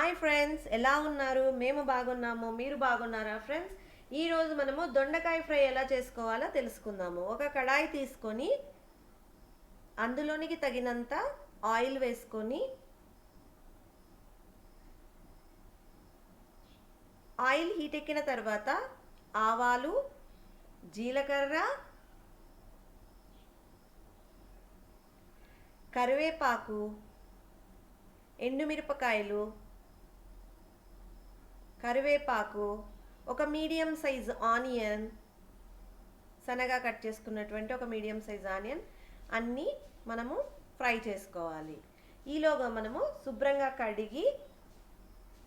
Hi friends, ఎలా ఉన్నారు? మేము బాగున్నాము. మీరు బాగున్నారా ఫ్రెండ్స్? ఈరోజు మనము దొండకాయ ఫ్రై ఎలా చేసుకోవాలో తెలుసుకుందాము. ఒక కడాయి తీసుకొని అందులోనికి తగినంత ఆయిల్ వేసుకొని ఆయిల్ హీట్ ఎక్కిన తర్వాత ఆవాలు, జీలకర్ర, కరివేపాకు, ఎండుమిరపకాయలు, ఒక మీడియం సైజ్ ఆనియన్, సన్నగా కట్ చేసుకున్నటువంటి ఒక మీడియం సైజ్ ఆనియన్ అన్నీ మనము ఫ్రై చేసుకోవాలి. ఈలోగా మనము శుభ్రంగా కడిగి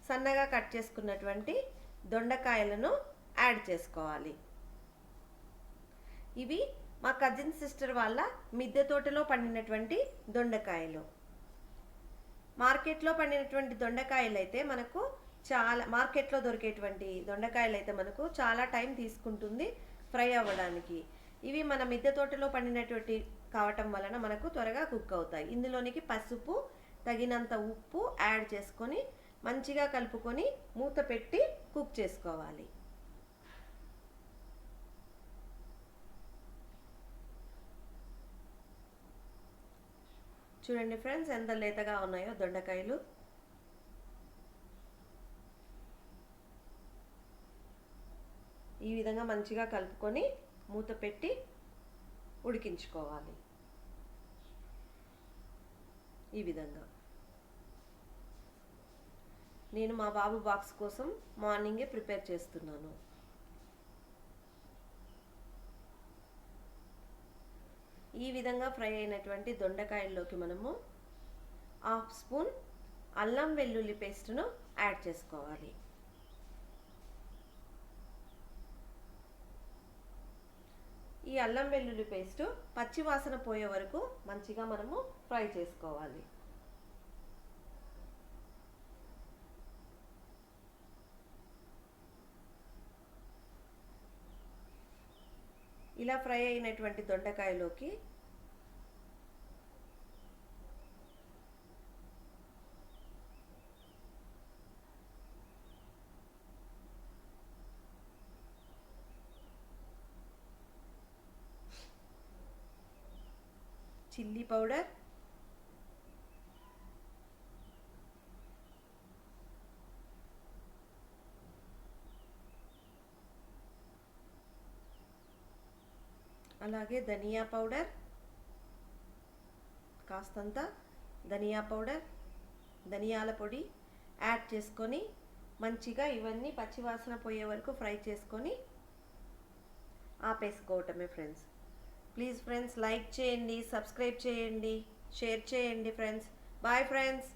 సన్నగా కట్ చేసుకున్నటువంటి దొండకాయలను యాడ్ చేసుకోవాలి. ఇవి మా కజిన్ సిస్టర్ వాళ్ళ మిద్దె తోటలో పండినటువంటి దొండకాయలు. మార్కెట్లో పండినటువంటి దొండకాయలు అయితే మనకు మార్కెట్లో దొరికేటువంటి దొండకాయలు అయితే మనకు చాలా టైం తీసుకుంటుంది ఫ్రై అవ్వడానికి. ఇవి మన మిద్దె తోటలో పండినటువంటి కావటం వలన మనకు త్వరగా కుక్ అవుతాయి. ఇందులోనికి పసుపు, తగినంత ఉప్పు యాడ్ చేసుకొని మంచిగా కలుపుకొని మూత పెట్టి కుక్ చేసుకోవాలి. చూడండి ఫ్రెండ్స్, ఎంత లేతగా ఉన్నాయో దొండకాయలు. ఈ విధంగా మంచిగా కలుపుకొని మూత పెట్టి ఉడికించుకోవాలి. ఈ విధంగా నేను మా బాబు బాక్స్ కోసం మార్నింగే ప్రిపేర్ చేస్తున్నాను. ఈ విధంగా ఫ్రై అయినటువంటి దొండకాయల్లోకి మనము 1/2 స్పూన్ అల్లం వెల్లుల్లి పేస్ట్ను యాడ్ చేసుకోవాలి. ఈ అల్లం వెల్లుల్లి పేస్ట్ పచ్చి వాసన పోయే వరకు మంచిగా మనము ఫ్రై చేసుకోవాలి. ఇలా ఫ్రై అయినటువంటి దొండకాయలోకి చిల్లీ పౌడర్, అలాగే ధనియా పౌడర్, కాస్తంత ధనియా పౌడర్, ధనియాల పొడి యాడ్ చేసుకొని మంచిగా ఇవన్నీ పచ్చివాసన పోయే వరకు ఫ్రై చేసుకొని ఆపేసుకోవటమే ఫ్రెండ్స్. ప్లీజ్ ఫ్రెండ్స్, లైక్ చేయండి, సబ్స్క్రైబ్ చేయండి, షేర్ చేయండి ఫ్రెండ్స్. Bye friends.